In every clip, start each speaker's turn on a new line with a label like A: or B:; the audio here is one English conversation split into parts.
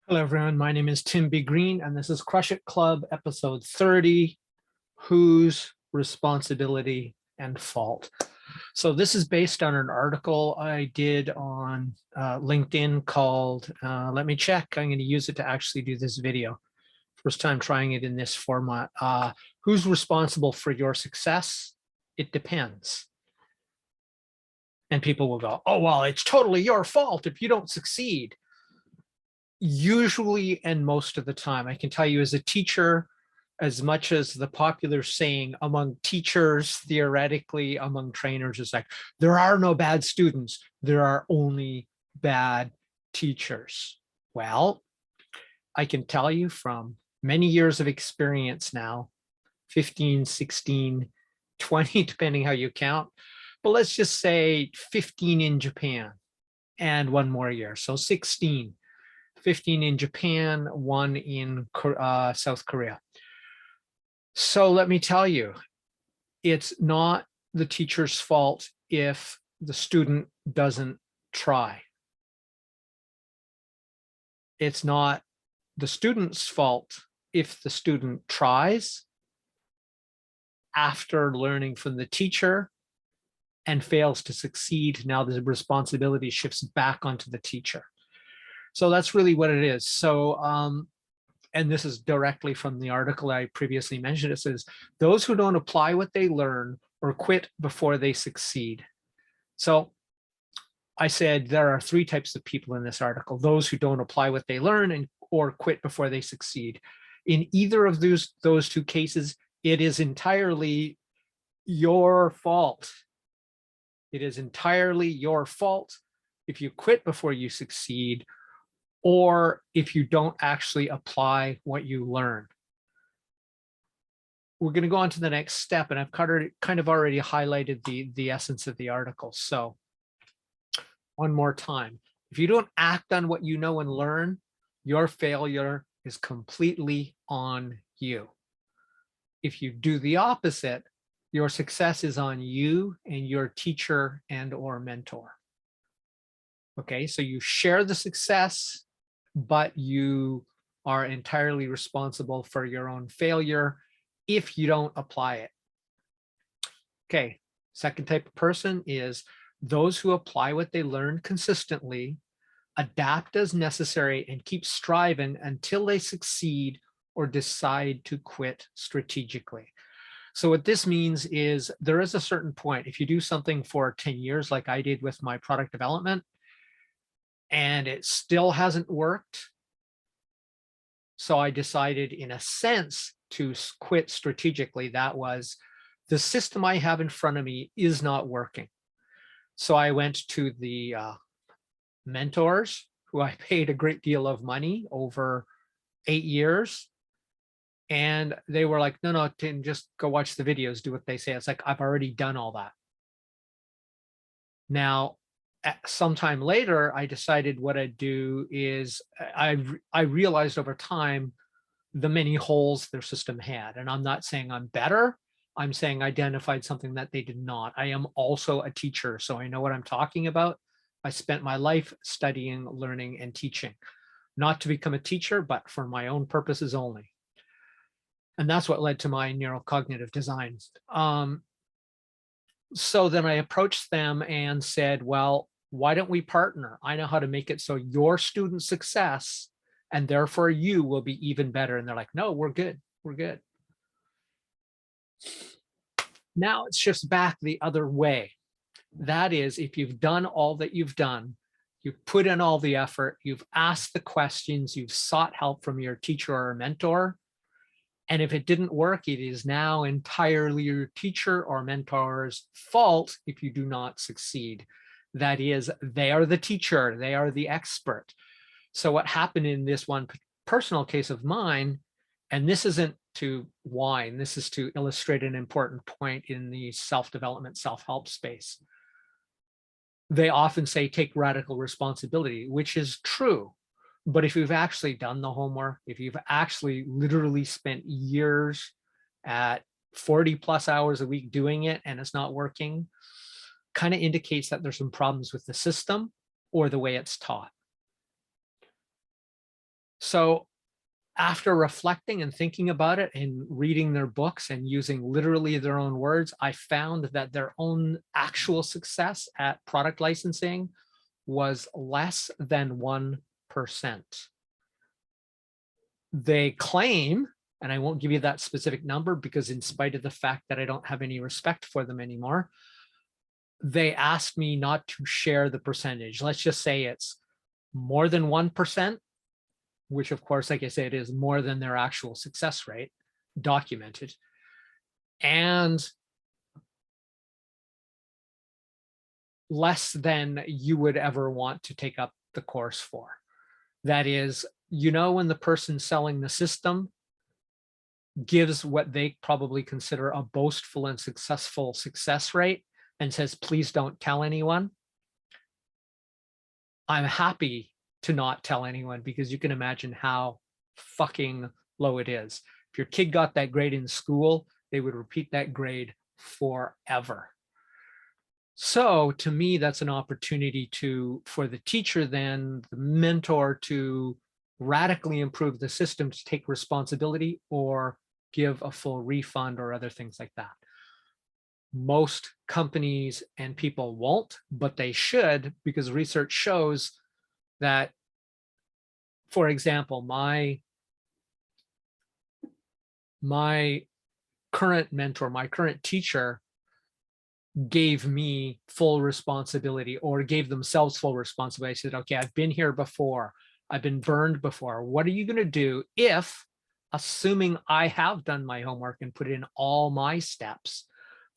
A: Hello, everyone. My name is Tim B. Green, and this is Crush It Club, episode 30, Whose Responsibility and Fault? So this is based on an article I did on LinkedIn called, let me check, I'm going to use it to actually do this video. First time trying it in this format. Who's responsible for your success? It depends. And people will go, oh, well, it's totally your fault if you don't succeed. Usually, and most of the time, I can tell you as a teacher, as much as the popular saying among teachers, theoretically among trainers is like, there are no bad students, there are only bad teachers. Well, I can tell you from many years of experience now, 15, 16, 20, depending how you count, but let's just say 15 in Japan and one more year, so 16. 15 in Japan, one in South Korea. So let me tell you, it's not the teacher's fault if the student doesn't try. It's not the student's fault if the student tries after learning from the teacher and fails to succeed. Now the responsibility shifts back onto the teacher. So that's really what it is. So, and this is directly from the article I previously mentioned. It says, those who don't apply what they learn or quit before they succeed. So I said there are three types of people in this article: those who don't apply what they learn and or quit before they succeed. In either of those two cases, it is entirely your fault. It is entirely your fault if you quit before you succeed, or if you don't actually apply what you learn. We're going to go on to the next step, and I've kind of already highlighted the essence of the article. So one more time, if you don't act on what you know and learn, your failure is completely on you. If you do the opposite, your success is on you and your teacher and or mentor. Okay, so you share the success, but you are entirely responsible for your own failure if you don't apply it. Okay, second type of person is those who apply what they learn consistently, adapt as necessary, and keep striving until they succeed or decide to quit strategically. So what this means is there is a certain point, if you do something for 10 years, like I did with my product development, and it still hasn't worked, so I decided, in a sense, to quit strategically. That was, the system I have in front of me is not working. So I went to the mentors who I paid a great deal of money over 8 years. And they were like, no, Tim, just go watch the videos, do what they say. It's like, I've already done all that. Now, sometime later, I decided what I'd do is I realized over time the many holes their system had. And I'm not saying I'm better. I'm saying identified something that they did not. I am also a teacher, so I know what I'm talking about. I spent my life studying, learning, and teaching, not to become a teacher, but for my own purposes only. And that's what led to my neurocognitive designs. So then I approached them and said, well, why don't we partner? I know how to make it so your student success and therefore you will be even better. And they're like, no, we're good. We're good. Now it's just back the other way. That is, if you've done all that you've done, you've put in all the effort, you've asked the questions, you've sought help from your teacher or mentor, and if it didn't work, it is now entirely your teacher or mentor's fault if you do not succeed. That is, they are the teacher, they are the expert. So what happened in this one personal case of mine, and this isn't to whine, this is to illustrate an important point in the self-development, self-help space. They often say, take radical responsibility, which is true. But if you've actually done the homework, if you've actually literally spent years at 40 plus hours a week doing it and it's not working, kind of indicates that there's some problems with the system or the way it's taught. So after reflecting and thinking about it and reading their books and using literally their own words, I found that their own actual success at product licensing was less than 1%. They claim, and I won't give you that specific number because in spite of the fact that I don't have any respect for them anymore, they asked me not to share the percentage. Let's just say it's more than 1%, which of course, like I said, is more than their actual success rate documented. And less than you would ever want to take up the course for. That is, when the person selling the system gives what they probably consider a boastful and successful success rate and says, please don't tell anyone. I'm happy to not tell anyone because you can imagine how fucking low it is. If your kid got that grade in school, they would repeat that grade forever. So to me, that's an opportunity for the teacher, then the mentor, to radically improve the system, to take responsibility or give a full refund or other things like that. Most companies and people won't, but they should, because research shows that, for example, my current mentor, my current teacher, gave me full responsibility, or gave themselves full responsibility. I said, okay, I've been here before. I've been burned before. What are you going to do if, assuming I have done my homework and put in all my steps,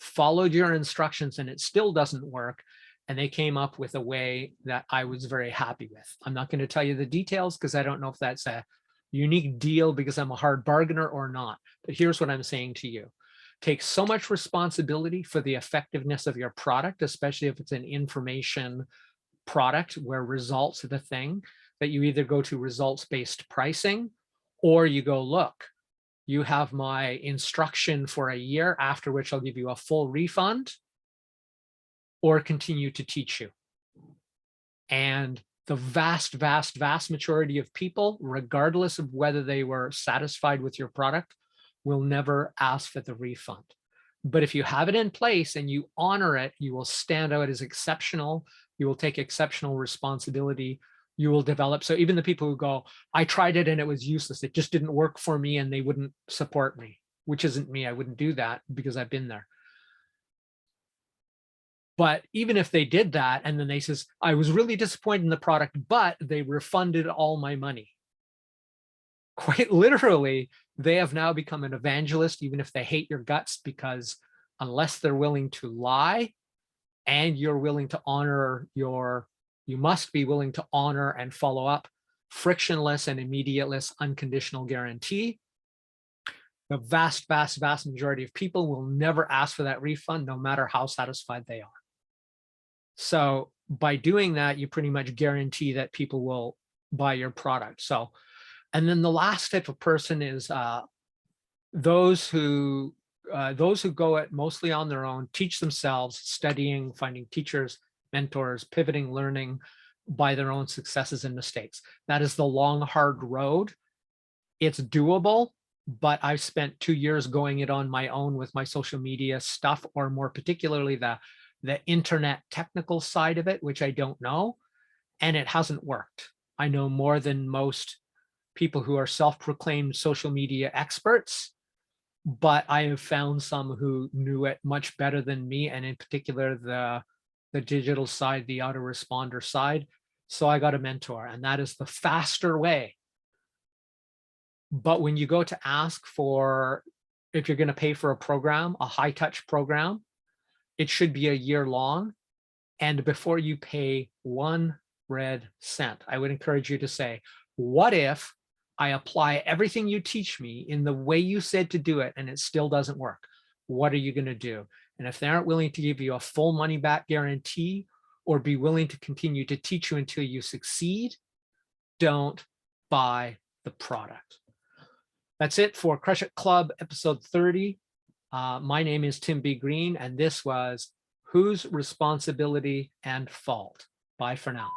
A: followed your instructions, and it still doesn't work? And they came up with a way that I was very happy with. I'm not going to tell you the details because I don't know if that's a unique deal because I'm a hard bargainer or not. But here's what I'm saying to you. Take so much responsibility for the effectiveness of your product, especially if it's an information product where results are the thing, that you either go to results-based pricing or you go, look, you have my instruction for a year, after which I'll give you a full refund, or continue to teach you. And the vast, vast, vast majority of people, regardless of whether they were satisfied with your product, will never ask for the refund. But if you have it in place and you honor it, you will stand out as exceptional. You will take exceptional responsibility. You will develop. So even the people who go, I tried it and it was useless, it just didn't work for me and they wouldn't support me, which isn't me. I wouldn't do that because I've been there. But even if they did that, and then they says, I was really disappointed in the product, but they refunded all my money. Quite literally, they have now become an evangelist, even if they hate your guts, because unless they're willing to lie and you're willing to honor you must be willing to honor and follow up frictionless and immediateless unconditional guarantee. The vast, vast, vast majority of people will never ask for that refund, no matter how satisfied they are. So by doing that, you pretty much guarantee that people will buy your product. So, and then the last type of person is those who go it mostly on their own, teach themselves, studying, finding teachers, mentors, pivoting, learning by their own successes and mistakes. That is the long, hard road. It's doable, but I've spent 2 years going it on my own with my social media stuff, or more particularly the internet technical side of it, which I don't know, and it hasn't worked. I know more than most people who are self-proclaimed social media experts, but I have found some who knew it much better than me, and in particular the digital side, the autoresponder side. So I got a mentor, and that is the faster way. But when you go to ask for, if you're going to pay for a program, a high-touch program, it should be a year long. And before you pay 1 red cent, I would encourage you to say, what if I apply everything you teach me in the way you said to do it and it still doesn't work? What are you going to do? And if they aren't willing to give you a full money back guarantee or be willing to continue to teach you until you succeed, don't buy the product. That's it for Crush It Club episode 30. My name is Tim B. Green, and this was Whose Responsibility and Fault? Bye for now.